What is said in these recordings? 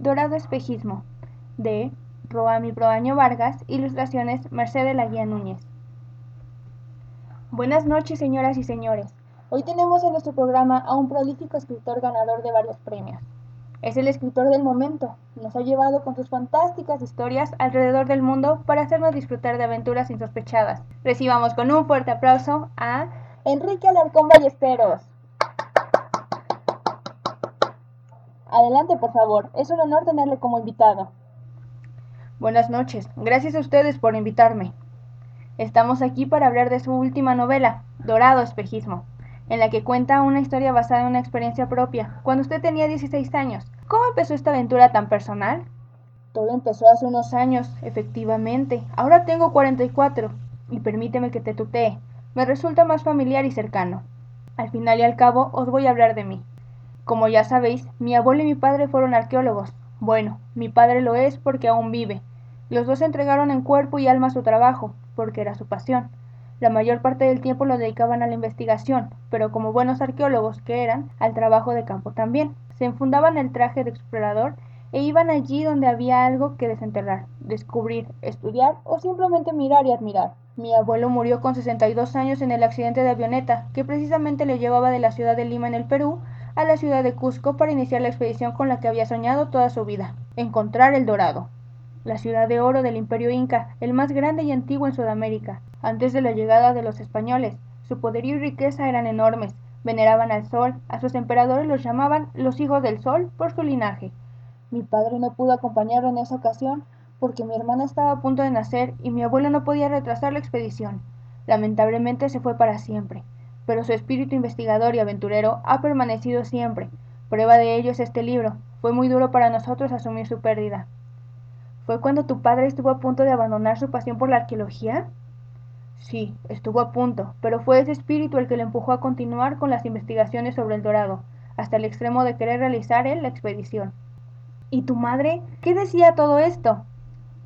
Dorado Espejismo, de Roami Proaño Vargas, ilustraciones Mercedes Laguía Núñez. Buenas noches, señoras y señores. Hoy tenemos en nuestro programa a un prolífico escritor ganador de varios premios. Es el escritor del momento. Nos ha llevado con sus fantásticas historias alrededor del mundo para hacernos disfrutar de aventuras insospechadas. Recibamos con un fuerte aplauso a Enrique Alarcón Ballesteros. Adelante, por favor. Es un honor tenerle como invitado. Buenas noches. Gracias a ustedes por invitarme. Estamos aquí para hablar de su última novela, Dorado Espejismo, en la que cuenta una historia basada en una experiencia propia, cuando usted tenía 16 años. ¿Cómo empezó esta aventura tan personal? Todo empezó hace unos años, efectivamente. Ahora tengo 44, y permíteme que te tutee. Me resulta más familiar y cercano. Al final y al cabo, os voy a hablar de mí. Como ya sabéis, mi abuelo y mi padre fueron arqueólogos. Bueno, mi padre lo es porque aún vive. Los dos entregaron en cuerpo y alma su trabajo, porque era su pasión. La mayor parte del tiempo lo dedicaban a la investigación, pero como buenos arqueólogos que eran, al trabajo de campo también. Se enfundaban el traje de explorador e iban allí donde había algo que desenterrar, descubrir, estudiar o simplemente mirar y admirar. Mi abuelo murió con 62 años en el accidente de avioneta que precisamente le llevaba de la ciudad de Lima en el Perú a la ciudad de Cusco para iniciar la expedición con la que había soñado toda su vida, encontrar el Dorado, la ciudad de oro del Imperio Inca, el más grande y antiguo en Sudamérica. Antes de la llegada de los españoles, su poderío y riqueza eran enormes, veneraban al sol, a sus emperadores los llamaban los hijos del sol por su linaje. Mi padre no pudo acompañarlo en esa ocasión porque mi hermana estaba a punto de nacer y mi abuelo no podía retrasar la expedición. Lamentablemente se fue para siempre, pero su espíritu investigador y aventurero ha permanecido siempre. Prueba de ello es este libro. Fue muy duro para nosotros asumir su pérdida. ¿Fue cuando tu padre estuvo a punto de abandonar su pasión por la arqueología? Sí, estuvo a punto, pero fue ese espíritu el que le empujó a continuar con las investigaciones sobre el Dorado, hasta el extremo de querer realizar él la expedición. ¿Y tu madre? ¿Qué decía todo esto?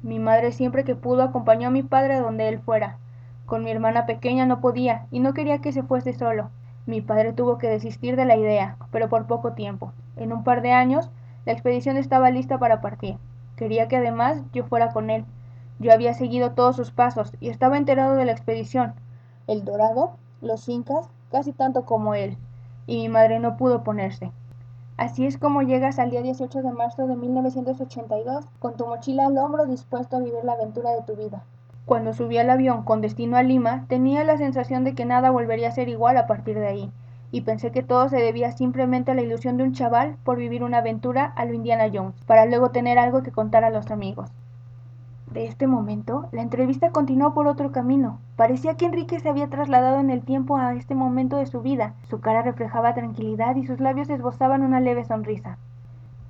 Mi madre siempre que pudo acompañó a mi padre a donde él fuera. Con mi hermana pequeña no podía y no quería que se fuese solo. Mi padre tuvo que desistir de la idea, pero por poco tiempo. En un par de años, la expedición estaba lista para partir. Quería que además yo fuera con él. Yo había seguido todos sus pasos y estaba enterado de la expedición. El Dorado, los incas, casi tanto como él. Y mi madre no pudo oponerse. Así es como llegas al día 18 de marzo de 1982, con tu mochila al hombro dispuesto a vivir la aventura de tu vida. Cuando subí al avión con destino a Lima, tenía la sensación de que nada volvería a ser igual a partir de ahí, y pensé que todo se debía simplemente a la ilusión de un chaval por vivir una aventura a lo Indiana Jones, para luego tener algo que contar a los amigos. De este momento, la entrevista continuó por otro camino. Parecía que Enrique se había trasladado en el tiempo a este momento de su vida. Su cara reflejaba tranquilidad y sus labios esbozaban una leve sonrisa.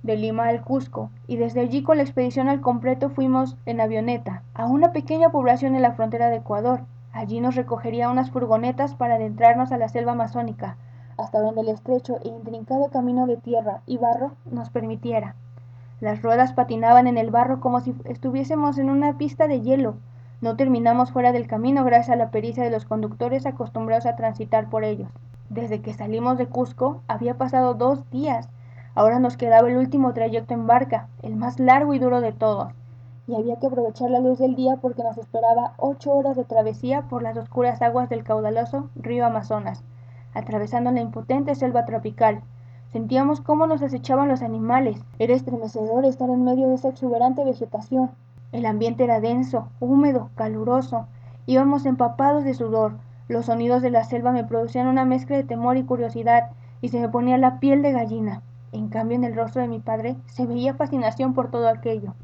De Lima al Cusco, y desde allí con la expedición al completo fuimos en avioneta a una pequeña población en la frontera de Ecuador. Allí nos recogería unas furgonetas para adentrarnos a la selva amazónica, hasta donde el estrecho e intrincado camino de tierra y barro nos permitiera. Las ruedas patinaban en el barro como si estuviésemos en una pista de hielo. No terminamos fuera del camino gracias a la pericia de los conductores acostumbrados a transitar por ellos. Desde que salimos de Cusco había pasado 2 días. Ahora nos quedaba el último trayecto en barca, el más largo y duro de todos. Y había que aprovechar la luz del día porque nos esperaba 8 horas de travesía por las oscuras aguas del caudaloso río Amazonas, atravesando la impotente selva tropical. Sentíamos cómo nos acechaban los animales. Era estremecedor estar en medio de esa exuberante vegetación. El ambiente era denso, húmedo, caluroso. Íbamos empapados de sudor. Los sonidos de la selva me producían una mezcla de temor y curiosidad, y se me ponía la piel de gallina. En cambio, en el rostro de mi padre se veía fascinación por todo aquello.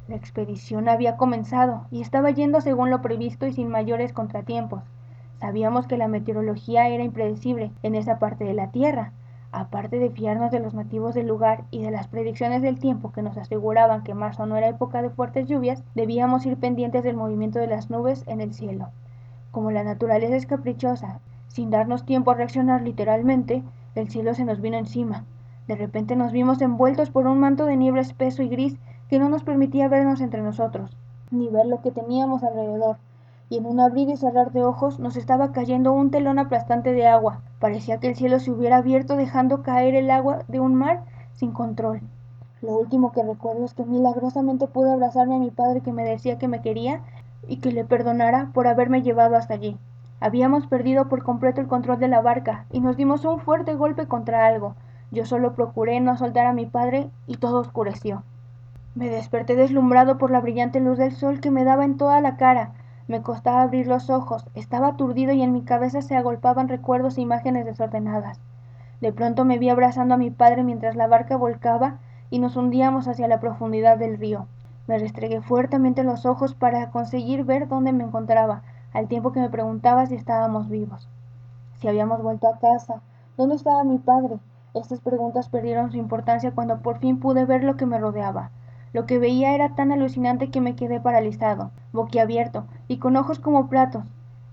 La expedición había comenzado y estaba yendo según lo previsto y sin mayores contratiempos. Sabíamos que la meteorología era impredecible en esa parte de la Tierra. Aparte de fiarnos de los nativos del lugar y de las predicciones del tiempo que nos aseguraban que marzo no era época de fuertes lluvias, debíamos ir pendientes del movimiento de las nubes en el cielo. Como la naturaleza es caprichosa, sin darnos tiempo a reaccionar literalmente, el cielo se nos vino encima. De repente nos vimos envueltos por un manto de niebla espeso y gris que no nos permitía vernos entre nosotros, ni ver lo que teníamos alrededor, y en un abrir y cerrar de ojos nos estaba cayendo un telón aplastante de agua. Parecía que el cielo se hubiera abierto dejando caer el agua de un mar sin control. Lo último que recuerdo es que milagrosamente pude abrazarme a mi padre, que me decía que me quería y que le perdonara por haberme llevado hasta allí. Habíamos perdido por completo el control de la barca y nos dimos un fuerte golpe contra algo. Yo solo procuré no soltar a mi padre y todo oscureció. Me desperté deslumbrado por la brillante luz del sol que me daba en toda la cara. Me costaba abrir los ojos, estaba aturdido y en mi cabeza se agolpaban recuerdos e imágenes desordenadas. De pronto me vi abrazando a mi padre mientras la barca volcaba y nos hundíamos hacia la profundidad del río. Me restregué fuertemente los ojos para conseguir ver dónde me encontraba, al tiempo que me preguntaba si estábamos vivos, si habíamos vuelto a casa, dónde estaba mi padre. Estas preguntas perdieron su importancia cuando por fin pude ver lo que me rodeaba. Lo que veía era tan alucinante que me quedé paralizado, boquiabierto y con ojos como platos.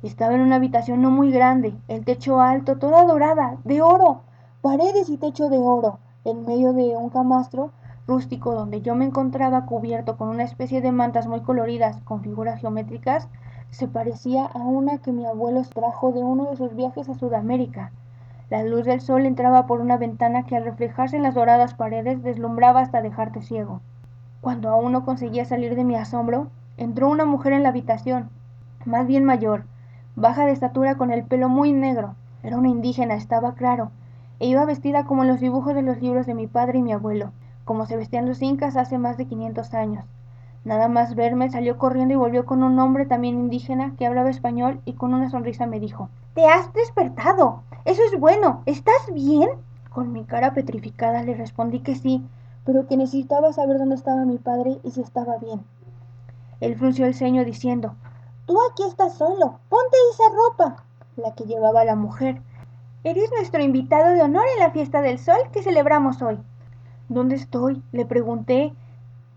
Estaba en una habitación no muy grande, el techo alto, toda dorada, de oro, paredes y techo de oro, en medio de un camastro rústico donde yo me encontraba cubierto con una especie de mantas muy coloridas con figuras geométricas. Se parecía a una que mi abuelo trajo de uno de sus viajes a Sudamérica. La luz del sol entraba por una ventana que al reflejarse en las doradas paredes deslumbraba hasta dejarte ciego. Cuando aún no conseguía salir de mi asombro, entró una mujer en la habitación, más bien mayor, baja de estatura con el pelo muy negro. Era una indígena, estaba claro, e iba vestida como en los dibujos de los libros de mi padre y mi abuelo, como se vestían los incas hace más de 500 años. Nada más verme, salió corriendo y volvió con un hombre también indígena que hablaba español y con una sonrisa me dijo: «Te has despertado. Eso es bueno. ¿Estás bien?» Con mi cara petrificada le respondí que sí, pero que necesitaba saber dónde estaba mi padre y si estaba bien. Él frunció el ceño diciendo: «Tú aquí estás solo. Ponte esa ropa», la que llevaba la mujer. «Eres nuestro invitado de honor en la fiesta del sol que celebramos hoy». «¿Dónde estoy?», le pregunté.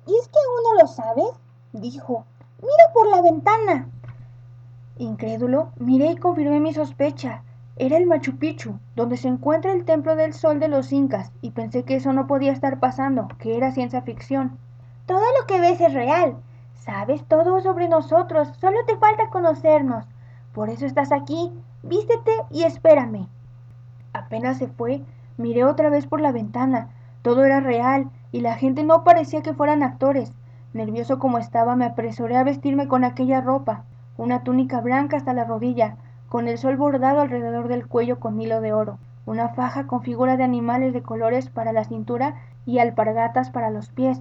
«¿Y es que aún no lo sabes?», dijo. «Mira por la ventana». Incrédulo, miré y confirmé mi sospecha. Era el Machu Picchu, donde se encuentra el templo del sol de los incas, y pensé que eso no podía estar pasando, que era ciencia ficción. «Todo lo que ves es real. Sabes todo sobre nosotros, solo te falta conocernos. Por eso estás aquí. Vístete y espérame». Apenas se fue, miré otra vez por la ventana. Todo era real, y la gente no parecía que fueran actores. Nervioso como estaba, me apresuré a vestirme con aquella ropa, una túnica blanca hasta la rodilla, con el sol bordado alrededor del cuello con hilo de oro, una faja con figura de animales de colores para la cintura y alpargatas para los pies.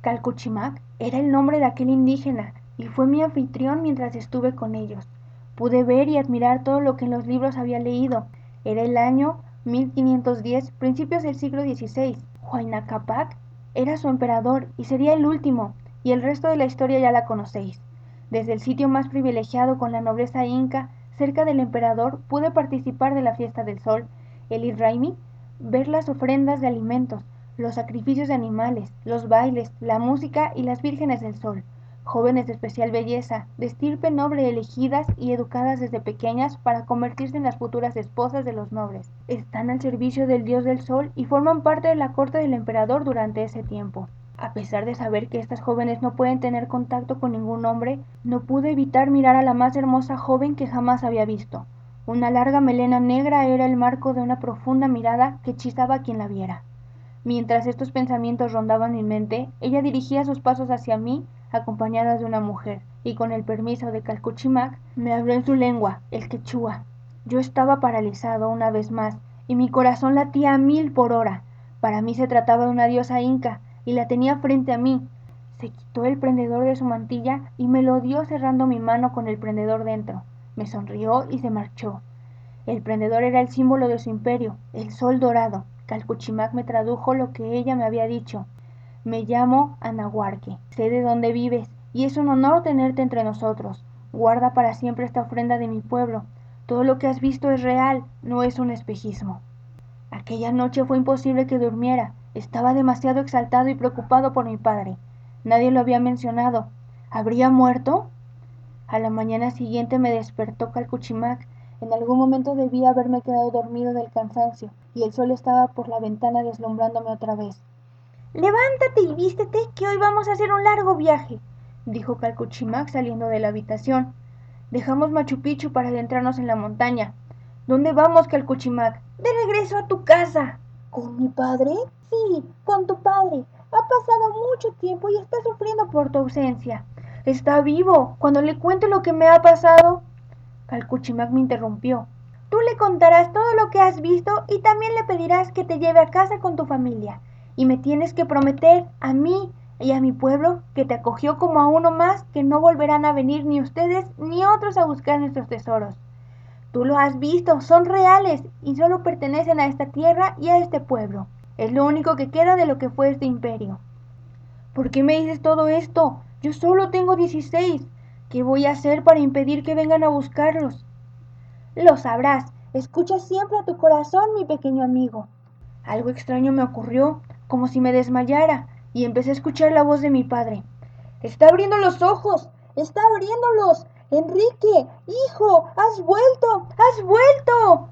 Calcuchimac era el nombre de aquel indígena, y fue mi anfitrión mientras estuve con ellos. Pude ver y admirar todo lo que en los libros había leído. Era el año 1510, principios del siglo XVI. Huayna Capac era su emperador y sería el último, y el resto de la historia ya la conocéis. Desde el sitio más privilegiado con la nobleza inca, cerca del emperador, pude participar de la fiesta del sol, el Ilraimi, ver las ofrendas de alimentos, los sacrificios de animales, los bailes, la música y las vírgenes del sol, jóvenes de especial belleza, de estirpe noble elegidas y educadas desde pequeñas para convertirse en las futuras esposas de los nobles. Están al servicio del dios del sol y forman parte de la corte del emperador durante ese tiempo. A pesar de saber que estas jóvenes no pueden tener contacto con ningún hombre, no pude evitar mirar a la más hermosa joven que jamás había visto. Una larga melena negra era el marco de una profunda mirada que hechizaba a quien la viera. Mientras estos pensamientos rondaban mi mente, ella dirigía sus pasos hacia mí, acompañada de una mujer, y con el permiso de Calcuchimac, me habló en su lengua, el quechua. Yo estaba paralizado una vez más, y mi corazón latía a 1000 por hora. Para mí se trataba de una diosa inca, y la tenía frente a mí. Se quitó el prendedor de su mantilla y me lo dio cerrando mi mano con el prendedor dentro. Me sonrió y se marchó. El prendedor era el símbolo de su imperio, el sol dorado. Calcuchimac me tradujo lo que ella me había dicho. «Me llamo Anahuarque, sé de dónde vives, y es un honor tenerte entre nosotros. Guarda para siempre esta ofrenda de mi pueblo. Todo lo que has visto es real, no es un espejismo». Aquella noche fue imposible que durmiera. Estaba demasiado exaltado y preocupado por mi padre. Nadie lo había mencionado. ¿Habría muerto? A la mañana siguiente me despertó Calcuchimac. En algún momento debía haberme quedado dormido del cansancio, y el sol estaba por la ventana deslumbrándome otra vez. «Levántate y vístete, que hoy vamos a hacer un largo viaje», dijo Calcuchimac saliendo de la habitación. «Dejamos Machu Picchu para adentrarnos en la montaña». «¿Dónde vamos, Calcuchimac?» «De regreso a tu casa». «¿Con mi padre?» «Sí, con tu padre. mucho tiempo y está sufriendo por tu ausencia. Está vivo. Cuando le cuente lo que me ha pasado... Calcuchimac me interrumpió. Tú le contarás todo lo que has visto y también le pedirás que te lleve a casa con tu familia. Y me tienes que prometer a mí y a mi pueblo que te acogió como a uno más, que no volverán a venir ni ustedes ni otros a buscar nuestros tesoros. Tú lo has visto, son reales y solo pertenecen a esta tierra y a este pueblo. Es lo único que queda de lo que fue este imperio. ¿Por qué me dices todo esto? Yo solo tengo 16. ¿Qué voy a hacer para impedir que vengan a buscarlos? Lo sabrás. Escucha siempre a tu corazón, mi pequeño amigo. Algo extraño me ocurrió, como si me desmayara, y empecé a escuchar la voz de mi padre. ¡Está abriendo los ojos! ¡Está abriéndolos! ¡Enrique! ¡Hijo! ¡Has vuelto! ¡Has vuelto!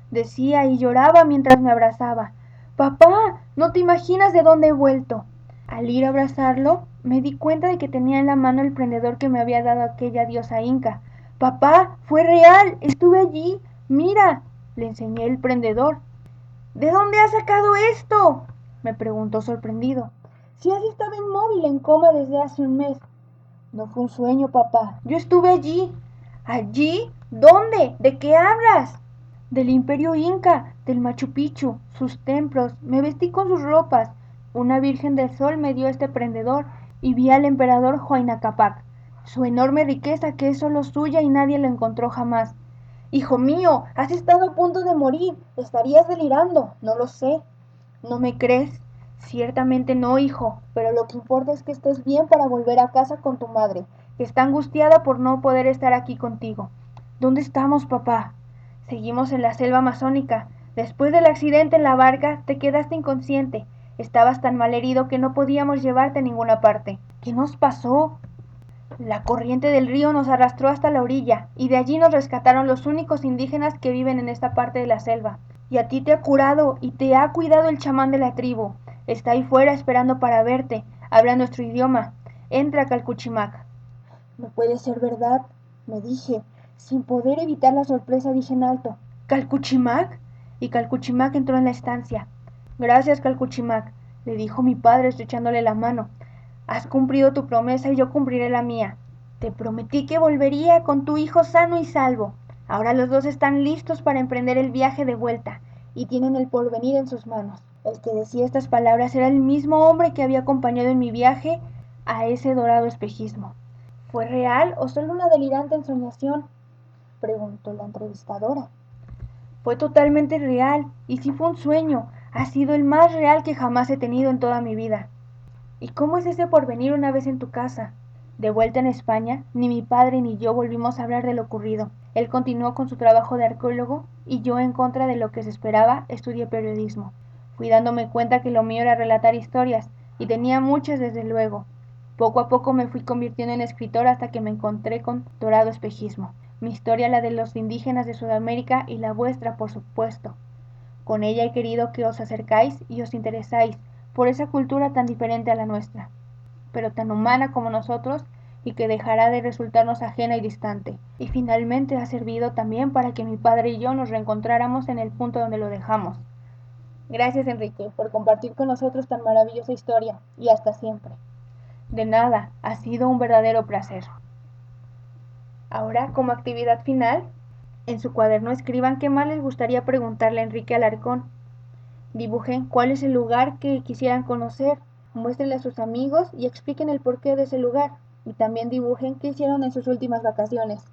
Decía y lloraba mientras me abrazaba. Papá, no te imaginas de dónde he vuelto. Al ir a abrazarlo, me di cuenta de que tenía en la mano el prendedor que me había dado aquella diosa inca. Papá, fue real, estuve allí. Mira, le enseñé el prendedor. ¿De dónde has sacado esto? Me preguntó sorprendido. Si has estado inmóvil en coma desde hace un mes. No fue un sueño, papá. Yo estuve allí. ¿Allí? ¿Dónde? ¿De qué hablas? Del imperio inca, del Machu Picchu, sus templos. Me vestí con sus ropas. Una virgen del sol me dio este prendedor y vi al emperador Huayna Capac. Su enorme riqueza que es solo suya y nadie lo encontró jamás. Hijo mío, has estado a punto de morir. Estarías delirando. No lo sé. ¿No me crees? Ciertamente no, hijo, pero lo que importa es que estés bien para volver a casa con tu madre, que está angustiada por no poder estar aquí contigo. ¿Dónde estamos, papá? Seguimos en la selva amazónica. Después del accidente en la barca, te quedaste inconsciente. Estabas tan mal herido que no podíamos llevarte a ninguna parte. ¿Qué nos pasó? La corriente del río nos arrastró hasta la orilla, y de allí nos rescataron los únicos indígenas que viven en esta parte de la selva. Y a ti te ha curado y te ha cuidado el chamán de la tribu. Está ahí fuera esperando para verte. Habla nuestro idioma. Entra, Calcuchimac. No puede ser verdad, me dije. Sin poder evitar la sorpresa dije en alto. ¿Calcuchimac? Y Calcuchimac entró en la estancia. Gracias, Calcuchimac, le dijo mi padre estrechándole la mano. Has cumplido tu promesa y yo cumpliré la mía. Te prometí que volvería con tu hijo sano y salvo. Ahora los dos están listos para emprender el viaje de vuelta y tienen el porvenir en sus manos. El que decía estas palabras era el mismo hombre que había acompañado en mi viaje a ese dorado espejismo. ¿Fue real o solo una delirante ensoñación?, preguntó la entrevistadora. Fue totalmente real, y si fue un sueño, ha sido el más real que jamás he tenido en toda mi vida. ¿Y cómo es ese porvenir una vez en tu casa? De vuelta en España, ni mi padre ni yo volvimos a hablar de lo ocurrido. Él continuó con su trabajo de arqueólogo y yo, en contra de lo que se esperaba, estudié periodismo. Fui dándome cuenta que lo mío era relatar historias, y tenía muchas desde luego. Poco a poco me fui convirtiendo en escritor hasta que me encontré con Dorado Espejismo. Mi historia, la de los indígenas de Sudamérica, y la vuestra, por supuesto. Con ella he querido que os acercáis y os interesáis por esa cultura tan diferente a la nuestra, pero tan humana como nosotros, y que dejará de resultarnos ajena y distante. Y finalmente ha servido también para que mi padre y yo nos reencontráramos en el punto donde lo dejamos. Gracias, Enrique, por compartir con nosotros tan maravillosa historia, y hasta siempre. De nada, ha sido un verdadero placer. Ahora, como actividad final, en su cuaderno escriban qué más les gustaría preguntarle a Enrique Alarcón. Dibujen cuál es el lugar que quisieran conocer, muéstrenle a sus amigos y expliquen el porqué de ese lugar. Y también dibujen qué hicieron en sus últimas vacaciones.